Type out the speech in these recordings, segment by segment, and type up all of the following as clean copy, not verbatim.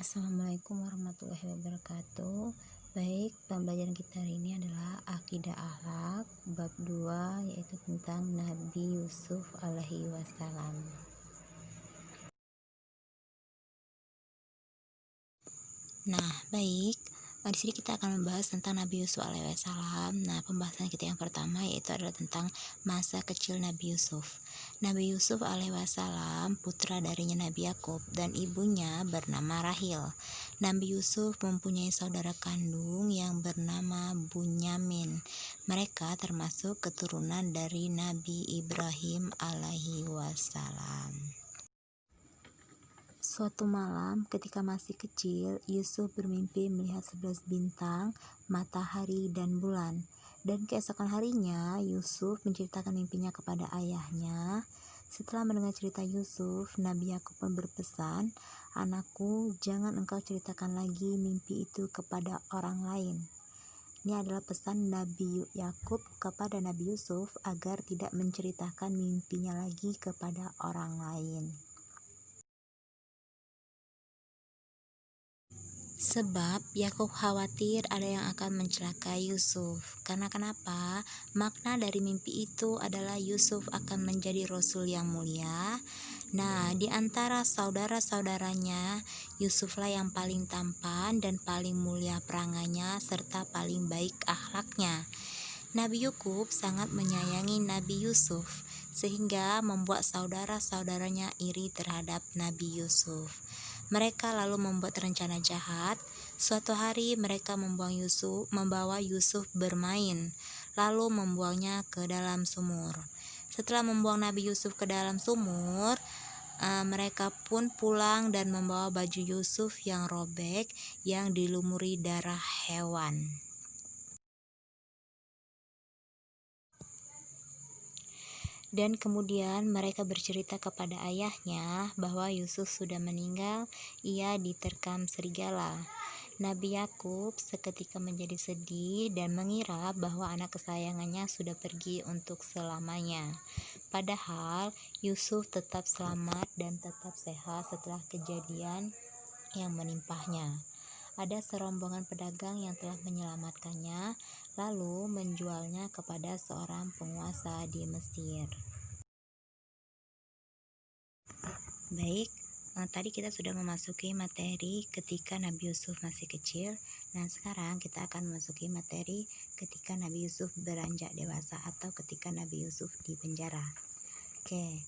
Assalamualaikum warahmatullahi wabarakatuh. Baik, pembelajaran kita hari ini adalah akidah akhlak bab 2, yaitu tentang Nabi Yusuf alaihi wassalam. Nah, baik. Di sini kita akan membahas tentang Nabi Yusuf alaihissalam. Nah, pembahasan kita yang pertama yaitu adalah tentang masa kecil Nabi Yusuf. Nabi Yusuf alaihissalam putra darinya Nabi Yakub dan ibunya bernama Rahil. Nabi Yusuf mempunyai saudara kandung yang bernama Bunyamin. Mereka termasuk keturunan dari Nabi Ibrahim alaihi wassalam. Suatu malam, ketika masih kecil, Yusuf bermimpi melihat 11 bintang, matahari, dan bulan. Dan keesokan harinya, Yusuf menceritakan mimpinya kepada ayahnya. Setelah mendengar cerita Yusuf, Nabi Yakub pun berpesan, "Anakku, jangan engkau ceritakan lagi mimpi itu kepada orang lain." Ini adalah pesan Nabi Yakub kepada Nabi Yusuf agar tidak menceritakan mimpinya lagi kepada orang lain. Sebab Yakub khawatir ada yang akan mencelakai Yusuf. Karena kenapa? Makna dari mimpi itu adalah Yusuf akan menjadi rasul yang mulia. Nah, di antara saudara-saudaranya, Yusuflah yang paling tampan dan paling mulia perangainya serta paling baik akhlaknya. Nabi Yakub sangat menyayangi Nabi Yusuf sehingga membuat saudara-saudaranya iri terhadap Nabi Yusuf. Mereka lalu membuat rencana jahat. Suatu hari mereka membawa Yusuf bermain, lalu membuangnya ke dalam sumur. Setelah membuang Nabi Yusuf ke dalam sumur, mereka pun pulang dan membawa baju Yusuf yang robek yang dilumuri darah hewan. Dan kemudian mereka bercerita kepada ayahnya bahwa Yusuf sudah meninggal, ia diterkam serigala. Nabi Yakub seketika menjadi sedih dan mengira bahwa anak kesayangannya sudah pergi untuk selamanya. Padahal Yusuf tetap selamat dan tetap sehat setelah kejadian yang menimpahnya. Ada serombongan pedagang yang telah menyelamatkannya, lalu menjualnya kepada seorang penguasa di Mesir. Baik, tadi kita sudah memasuki materi ketika Nabi Yusuf masih kecil. Nah, sekarang kita akan memasuki materi ketika Nabi Yusuf beranjak dewasa atau ketika Nabi Yusuf di penjara. Oke,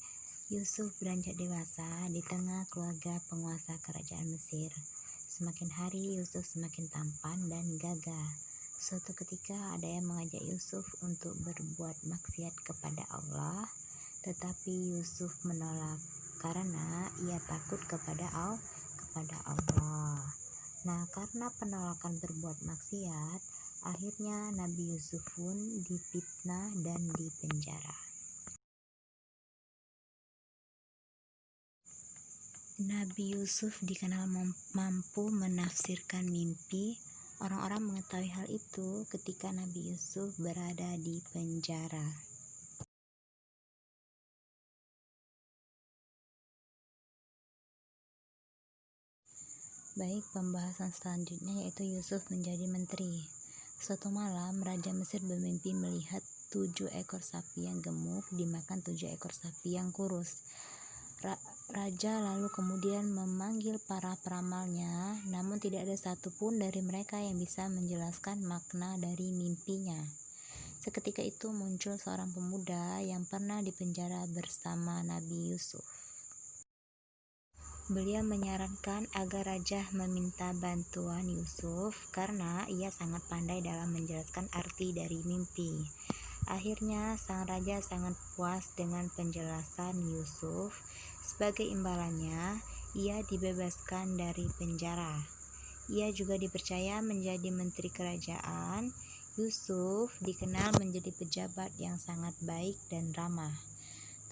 Yusuf beranjak dewasa di tengah keluarga penguasa kerajaan Mesir. Semakin hari Yusuf semakin tampan dan gagah. Suatu ketika ada yang mengajak Yusuf untuk berbuat maksiat kepada Allah, tetapi Yusuf menolak karena ia takut kepada Allah. Nah, karena penolakan berbuat maksiat, akhirnya Nabi Yusuf pun difitnah dan dipenjara. Nabi Yusuf dikenal mampu menafsirkan mimpi. Orang-orang mengetahui hal itu ketika Nabi Yusuf berada di penjara. Baik, pembahasan selanjutnya yaitu Yusuf menjadi menteri. Suatu malam, Raja Mesir bermimpi melihat 7 ekor sapi yang gemuk dimakan 7 ekor sapi yang kurus. Raja lalu kemudian memanggil para peramalnya, namun tidak ada satupun dari mereka yang bisa menjelaskan makna dari mimpinya. Seketika itu muncul seorang pemuda yang pernah dipenjara bersama Nabi Yusuf. Beliau menyarankan agar raja meminta bantuan Yusuf karena ia sangat pandai dalam menjelaskan arti dari mimpi. Akhirnya sang raja sangat puas dengan penjelasan Yusuf. Sebagai imbalannya, ia dibebaskan dari penjara. Ia juga dipercaya menjadi menteri kerajaan. Yusuf dikenal menjadi pejabat yang sangat baik dan ramah.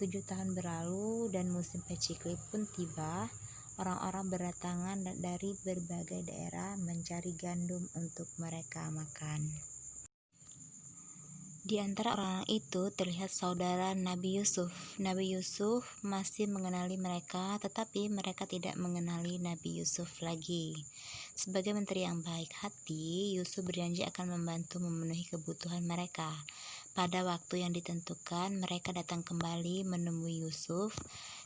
7 tahun berlalu dan musim paceklik pun tiba. Orang-orang berdatangan dari berbagai daerah mencari gandum untuk mereka makan. Di antara orang itu terlihat saudara Nabi Yusuf. Nabi Yusuf masih mengenali mereka, tetapi mereka tidak mengenali Nabi Yusuf lagi. Sebagai menteri yang baik hati, Yusuf berjanji akan membantu memenuhi kebutuhan mereka. Pada waktu yang ditentukan, mereka datang kembali menemui Yusuf.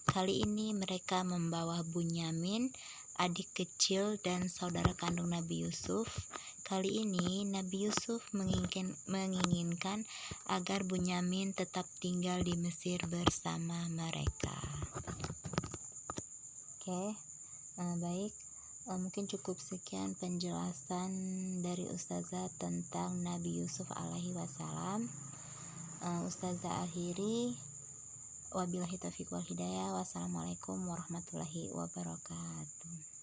Kali ini mereka membawa Bunyamin, adik kecil dan saudara kandung Nabi Yusuf. Kali ini Nabi Yusuf menginginkan agar Bunyamin tetap tinggal di Mesir bersama mereka. Oke, baik. Mungkin cukup sekian penjelasan dari Ustazah tentang Nabi Yusuf alaihi wasallam. Ustazah akhiri, wabillahi taufiq wal hidayah. Wassalamualaikum warahmatullahi wabarakatuh.